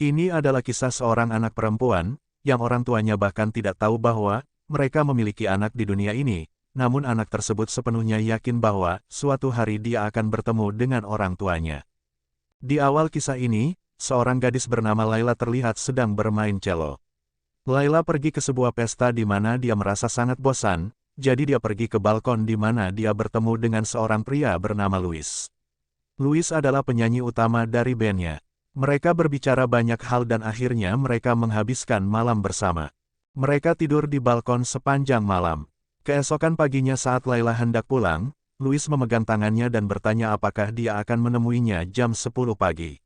Ini adalah kisah seorang anak perempuan, yang orang tuanya bahkan tidak tahu bahwa mereka memiliki anak di dunia ini, namun anak tersebut sepenuhnya yakin bahwa suatu hari dia akan bertemu dengan orang tuanya. Di awal kisah ini, seorang gadis bernama Layla terlihat sedang bermain cello. Layla pergi ke sebuah pesta di mana dia merasa sangat bosan, jadi dia pergi ke balkon di mana dia bertemu dengan seorang pria bernama Louis. Louis adalah penyanyi utama dari bandnya. Mereka berbicara banyak hal dan akhirnya mereka menghabiskan malam bersama. Mereka tidur di balkon sepanjang malam. Keesokan paginya saat Layla hendak pulang, Louis memegang tangannya dan bertanya apakah dia akan menemuinya jam 10 pagi.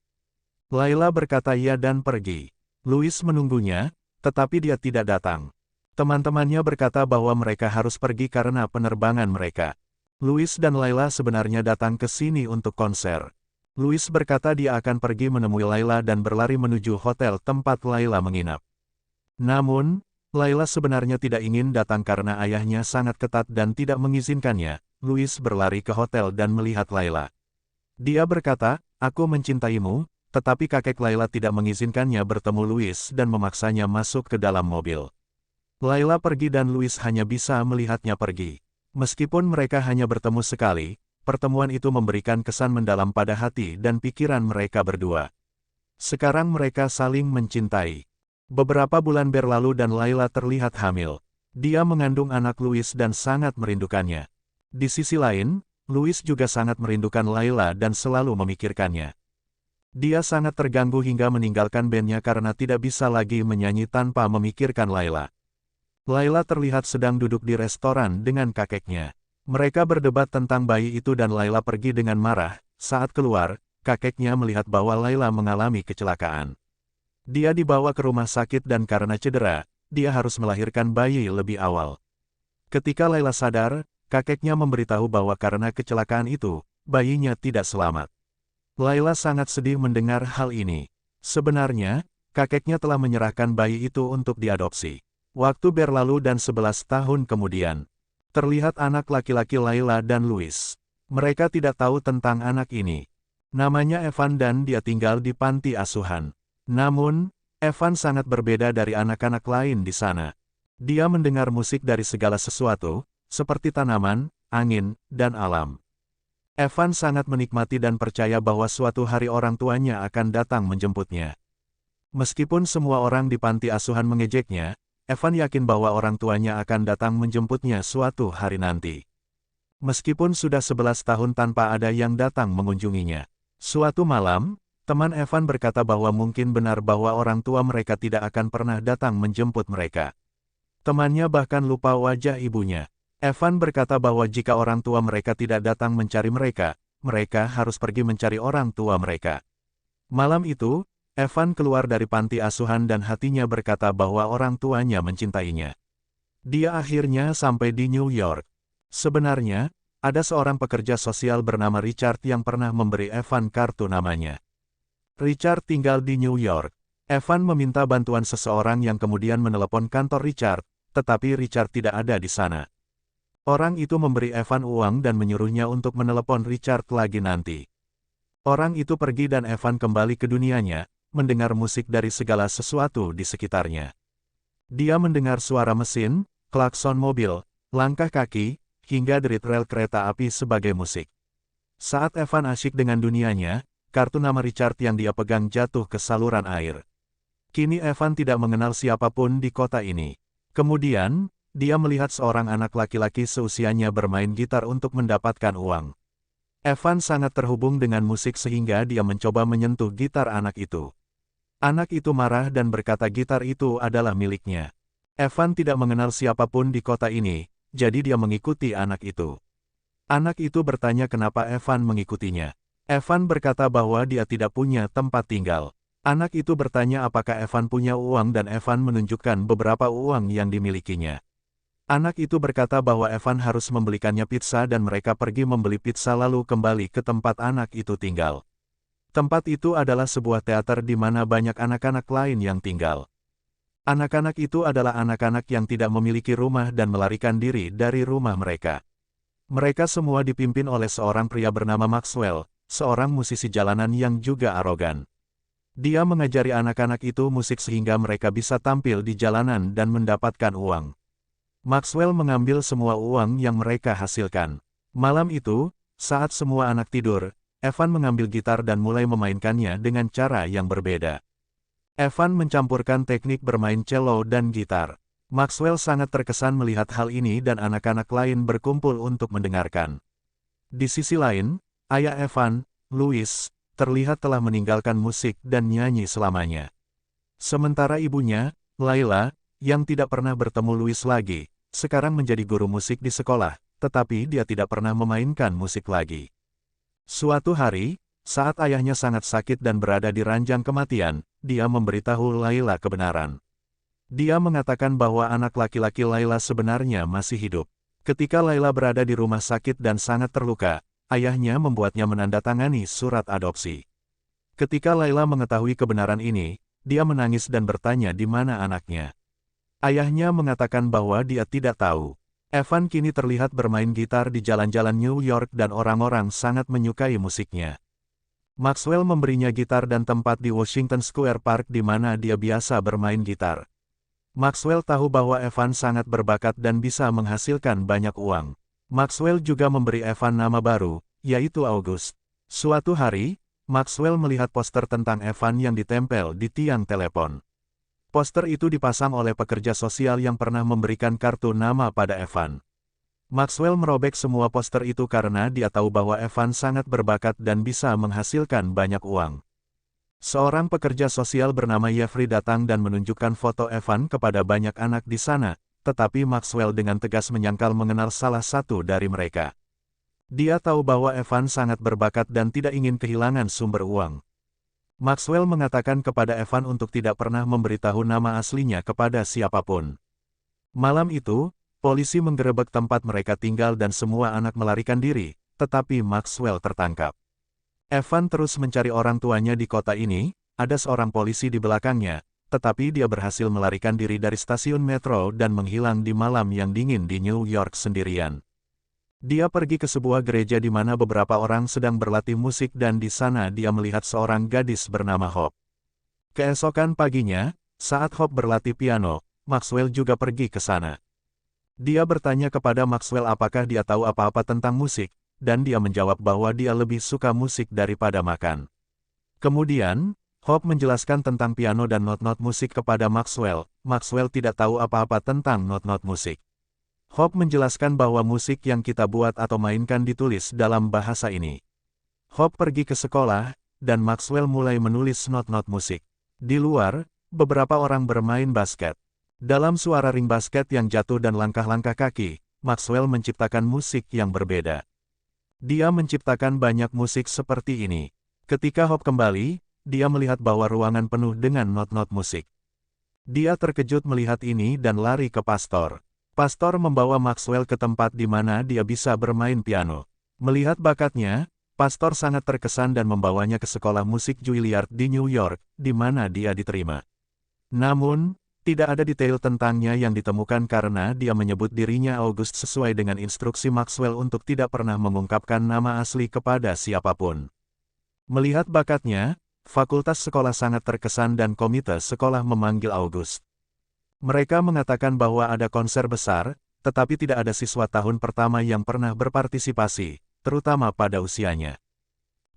Layla berkata iya dan pergi. Louis menunggunya, tetapi dia tidak datang. Teman-temannya berkata bahwa mereka harus pergi karena penerbangan mereka. Louis dan Layla sebenarnya datang ke sini untuk konser. Louis berkata dia akan pergi menemui Layla dan berlari menuju hotel tempat Layla menginap. Namun, Layla sebenarnya tidak ingin datang karena ayahnya sangat ketat dan tidak mengizinkannya. Louis berlari ke hotel dan melihat Layla. Dia berkata, "Aku mencintaimu," tetapi kakek Layla tidak mengizinkannya bertemu Louis dan memaksanya masuk ke dalam mobil. Layla pergi dan Louis hanya bisa melihatnya pergi. Meskipun mereka hanya bertemu sekali, pertemuan itu memberikan kesan mendalam pada hati dan pikiran mereka berdua. Sekarang mereka saling mencintai. Beberapa bulan berlalu dan Layla terlihat hamil. Dia mengandung anak Louis dan sangat merindukannya. Di sisi lain, Louis juga sangat merindukan Layla dan selalu memikirkannya. Dia sangat terganggu hingga meninggalkan bandnya karena tidak bisa lagi menyanyi tanpa memikirkan Layla. Layla terlihat sedang duduk di restoran dengan kakeknya. Mereka berdebat tentang bayi itu dan Layla pergi dengan marah. Saat keluar, kakeknya melihat bahwa Layla mengalami kecelakaan. Dia dibawa ke rumah sakit dan karena cedera, dia harus melahirkan bayi lebih awal. Ketika Layla sadar, kakeknya memberitahu bahwa karena kecelakaan itu, bayinya tidak selamat. Layla sangat sedih mendengar hal ini. Sebenarnya, kakeknya telah menyerahkan bayi itu untuk diadopsi. Waktu berlalu dan 11 tahun kemudian, terlihat anak laki-laki Layla dan Louis. Mereka tidak tahu tentang anak ini. Namanya Evan dan dia tinggal di panti asuhan. Namun, Evan sangat berbeda dari anak-anak lain di sana. Dia mendengar musik dari segala sesuatu, seperti tanaman, angin, dan alam. Evan sangat menikmati dan percaya bahwa suatu hari orang tuanya akan datang menjemputnya. Meskipun semua orang di panti asuhan mengejeknya, Evan yakin bahwa orang tuanya akan datang menjemputnya suatu hari nanti. Meskipun sudah 11 tahun tanpa ada yang datang mengunjunginya. Suatu malam, teman Evan berkata bahwa mungkin benar bahwa orang tua mereka tidak akan pernah datang menjemput mereka. Temannya bahkan lupa wajah ibunya. Evan berkata bahwa jika orang tua mereka tidak datang mencari mereka, mereka harus pergi mencari orang tua mereka. Malam itu, Evan keluar dari panti asuhan dan hatinya berkata bahwa orang tuanya mencintainya. Dia akhirnya sampai di New York. Sebenarnya, ada seorang pekerja sosial bernama Richard yang pernah memberi Evan kartu namanya. Richard tinggal di New York. Evan meminta bantuan seseorang yang kemudian menelepon kantor Richard, tetapi Richard tidak ada di sana. Orang itu memberi Evan uang dan menyuruhnya untuk menelepon Richard lagi nanti. Orang itu pergi dan Evan kembali ke dunianya, mendengar musik dari segala sesuatu di sekitarnya. Dia mendengar suara mesin, klakson mobil, langkah kaki, hingga derit rel kereta api sebagai musik. Saat Evan asyik dengan dunianya, kartu nama Richard yang dia pegang jatuh ke saluran air. Kini Evan tidak mengenal siapapun di kota ini. Kemudian, dia melihat seorang anak laki-laki seusianya bermain gitar untuk mendapatkan uang. Evan sangat terhubung dengan musik sehingga dia mencoba menyentuh gitar anak itu. Anak itu marah dan berkata gitar itu adalah miliknya. Evan tidak mengenal siapapun di kota ini, jadi dia mengikuti anak itu. Anak itu bertanya kenapa Evan mengikutinya. Evan berkata bahwa dia tidak punya tempat tinggal. Anak itu bertanya apakah Evan punya uang dan Evan menunjukkan beberapa uang yang dimilikinya. Anak itu berkata bahwa Evan harus membelikannya pizza dan mereka pergi membeli pizza lalu kembali ke tempat anak itu tinggal. Tempat itu adalah sebuah teater di mana banyak anak-anak lain yang tinggal. Anak-anak itu adalah anak-anak yang tidak memiliki rumah dan melarikan diri dari rumah mereka. Mereka semua dipimpin oleh seorang pria bernama Maxwell, seorang musisi jalanan yang juga arogan. Dia mengajari anak-anak itu musik sehingga mereka bisa tampil di jalanan dan mendapatkan uang. Maxwell mengambil semua uang yang mereka hasilkan. Malam itu, saat semua anak tidur, Evan mengambil gitar dan mulai memainkannya dengan cara yang berbeda. Evan mencampurkan teknik bermain cello dan gitar. Maxwell sangat terkesan melihat hal ini dan anak-anak lain berkumpul untuk mendengarkan. Di sisi lain, ayah Evan, Louis, terlihat telah meninggalkan musik dan nyanyi selamanya. Sementara ibunya, Layla, yang tidak pernah bertemu Louis lagi, sekarang menjadi guru musik di sekolah, tetapi dia tidak pernah memainkan musik lagi. Suatu hari, saat ayahnya sangat sakit dan berada di ranjang kematian, dia memberitahu Layla kebenaran. Dia mengatakan bahwa anak laki-laki Layla sebenarnya masih hidup. Ketika Layla berada di rumah sakit dan sangat terluka, ayahnya membuatnya menandatangani surat adopsi. Ketika Layla mengetahui kebenaran ini, dia menangis dan bertanya di mana anaknya. Ayahnya mengatakan bahwa dia tidak tahu. Evan kini terlihat bermain gitar di jalan-jalan New York dan orang-orang sangat menyukai musiknya. Maxwell memberinya gitar dan tempat di Washington Square Park di mana dia biasa bermain gitar. Maxwell tahu bahwa Evan sangat berbakat dan bisa menghasilkan banyak uang. Maxwell juga memberi Evan nama baru, yaitu August. Suatu hari, Maxwell melihat poster tentang Evan yang ditempel di tiang telepon. Poster itu dipasang oleh pekerja sosial yang pernah memberikan kartu nama pada Evan. Maxwell merobek semua poster itu karena dia tahu bahwa Evan sangat berbakat dan bisa menghasilkan banyak uang. Seorang pekerja sosial bernama Jeffrey datang dan menunjukkan foto Evan kepada banyak anak di sana, tetapi Maxwell dengan tegas menyangkal mengenal salah satu dari mereka. Dia tahu bahwa Evan sangat berbakat dan tidak ingin kehilangan sumber uang. Maxwell mengatakan kepada Evan untuk tidak pernah memberitahu nama aslinya kepada siapapun. Malam itu, polisi menggerebek tempat mereka tinggal dan semua anak melarikan diri, tetapi Maxwell tertangkap. Evan terus mencari orang tuanya di kota ini, ada seorang polisi di belakangnya, tetapi dia berhasil melarikan diri dari stasiun metro dan menghilang di malam yang dingin di New York sendirian. Dia pergi ke sebuah gereja di mana beberapa orang sedang berlatih musik dan di sana dia melihat seorang gadis bernama Hope. Keesokan paginya, saat Hope berlatih piano, Maxwell juga pergi ke sana. Dia bertanya kepada Maxwell apakah dia tahu apa-apa tentang musik, dan dia menjawab bahwa dia lebih suka musik daripada makan. Kemudian, Hope menjelaskan tentang piano dan not-not musik kepada Maxwell. Maxwell tidak tahu apa-apa tentang not-not musik. Hope menjelaskan bahwa musik yang kita buat atau mainkan ditulis dalam bahasa ini. Hope pergi ke sekolah, dan Maxwell mulai menulis not-not musik. Di luar, beberapa orang bermain basket. Dalam suara ring basket yang jatuh dan langkah-langkah kaki, Maxwell menciptakan musik yang berbeda. Dia menciptakan banyak musik seperti ini. Ketika Hope kembali, dia melihat bahwa ruangan penuh dengan not-not musik. Dia terkejut melihat ini dan lari ke pastor. Pastor membawa Maxwell ke tempat di mana dia bisa bermain piano. Melihat bakatnya, pastor sangat terkesan dan membawanya ke sekolah musik Juilliard di New York, di mana dia diterima. Namun, tidak ada detail tentangnya yang ditemukan karena dia menyebut dirinya August sesuai dengan instruksi Maxwell untuk tidak pernah mengungkapkan nama asli kepada siapapun. Melihat bakatnya, fakultas sekolah sangat terkesan dan komite sekolah memanggil August. Mereka mengatakan bahwa ada konser besar, tetapi tidak ada siswa tahun pertama yang pernah berpartisipasi, terutama pada usianya.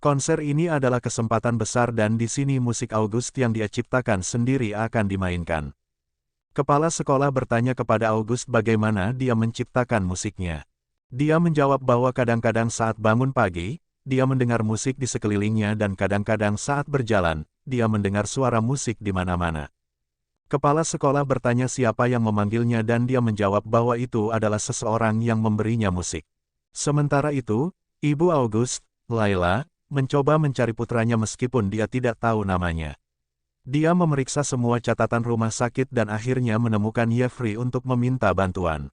Konser ini adalah kesempatan besar dan di sini musik August yang dia ciptakan sendiri akan dimainkan. Kepala sekolah bertanya kepada August bagaimana dia menciptakan musiknya. Dia menjawab bahwa kadang-kadang saat bangun pagi, dia mendengar musik di sekelilingnya dan kadang-kadang saat berjalan, dia mendengar suara musik di mana-mana. Kepala sekolah bertanya siapa yang memanggilnya dan dia menjawab bahwa itu adalah seseorang yang memberinya musik. Sementara itu, ibu August, Layla, mencoba mencari putranya meskipun dia tidak tahu namanya. Dia memeriksa semua catatan rumah sakit dan akhirnya menemukan Jeffrey untuk meminta bantuan.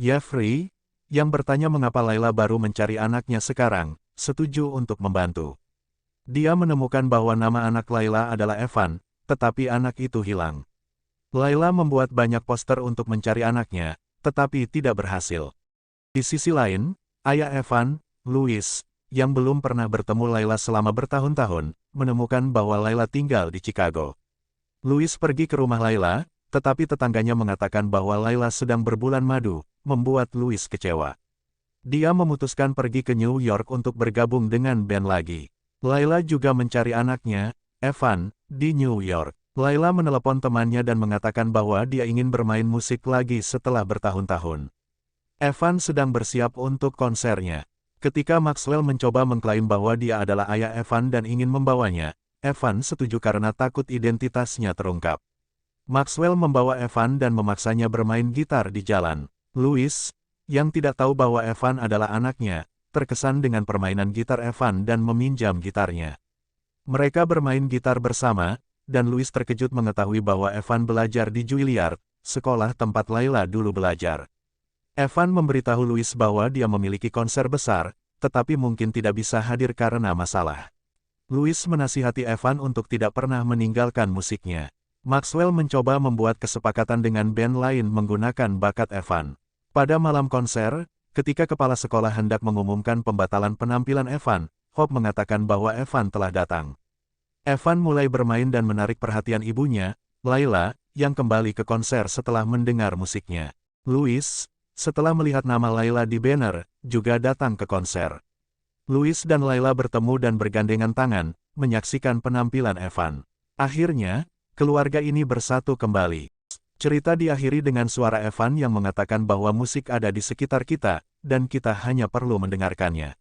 Jeffrey, yang bertanya mengapa Layla baru mencari anaknya sekarang, setuju untuk membantu. Dia menemukan bahwa nama anak Layla adalah Evan, tetapi anak itu hilang. Layla membuat banyak poster untuk mencari anaknya, tetapi tidak berhasil. Di sisi lain, ayah Evan, Louis, yang belum pernah bertemu Layla selama bertahun-tahun, menemukan bahwa Layla tinggal di Chicago. Louis pergi ke rumah Layla, tetapi tetangganya mengatakan bahwa Layla sedang berbulan madu, membuat Louis kecewa. Dia memutuskan pergi ke New York untuk bergabung dengan band lagi. Layla juga mencari anaknya, Evan, di New York. Layla menelepon temannya dan mengatakan bahwa dia ingin bermain musik lagi setelah bertahun-tahun. Evan sedang bersiap untuk konsernya. Ketika Maxwell mencoba mengklaim bahwa dia adalah ayah Evan dan ingin membawanya, Evan setuju karena takut identitasnya terungkap. Maxwell membawa Evan dan memaksanya bermain gitar di jalan. Louis, yang tidak tahu bahwa Evan adalah anaknya, terkesan dengan permainan gitar Evan dan meminjam gitarnya. Mereka bermain gitar bersama, dan Louis terkejut mengetahui bahwa Evan belajar di Juilliard, sekolah tempat Layla dulu belajar. Evan memberitahu Louis bahwa dia memiliki konser besar, tetapi mungkin tidak bisa hadir karena masalah. Louis menasihati Evan untuk tidak pernah meninggalkan musiknya. Maxwell mencoba membuat kesepakatan dengan band lain menggunakan bakat Evan. Pada malam konser, ketika kepala sekolah hendak mengumumkan pembatalan penampilan Evan, Hope mengatakan bahwa Evan telah datang. Evan mulai bermain dan menarik perhatian ibunya, Layla, yang kembali ke konser setelah mendengar musiknya. Louis, setelah melihat nama Layla di banner, juga datang ke konser. Louis dan Layla bertemu dan bergandengan tangan, menyaksikan penampilan Evan. Akhirnya, keluarga ini bersatu kembali. Cerita diakhiri dengan suara Evan yang mengatakan bahwa musik ada di sekitar kita, dan kita hanya perlu mendengarkannya.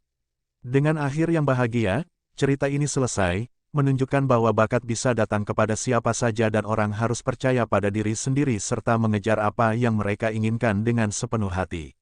Dengan akhir yang bahagia, cerita ini selesai, menunjukkan bahwa bakat bisa datang kepada siapa saja dan orang harus percaya pada diri sendiri serta mengejar apa yang mereka inginkan dengan sepenuh hati.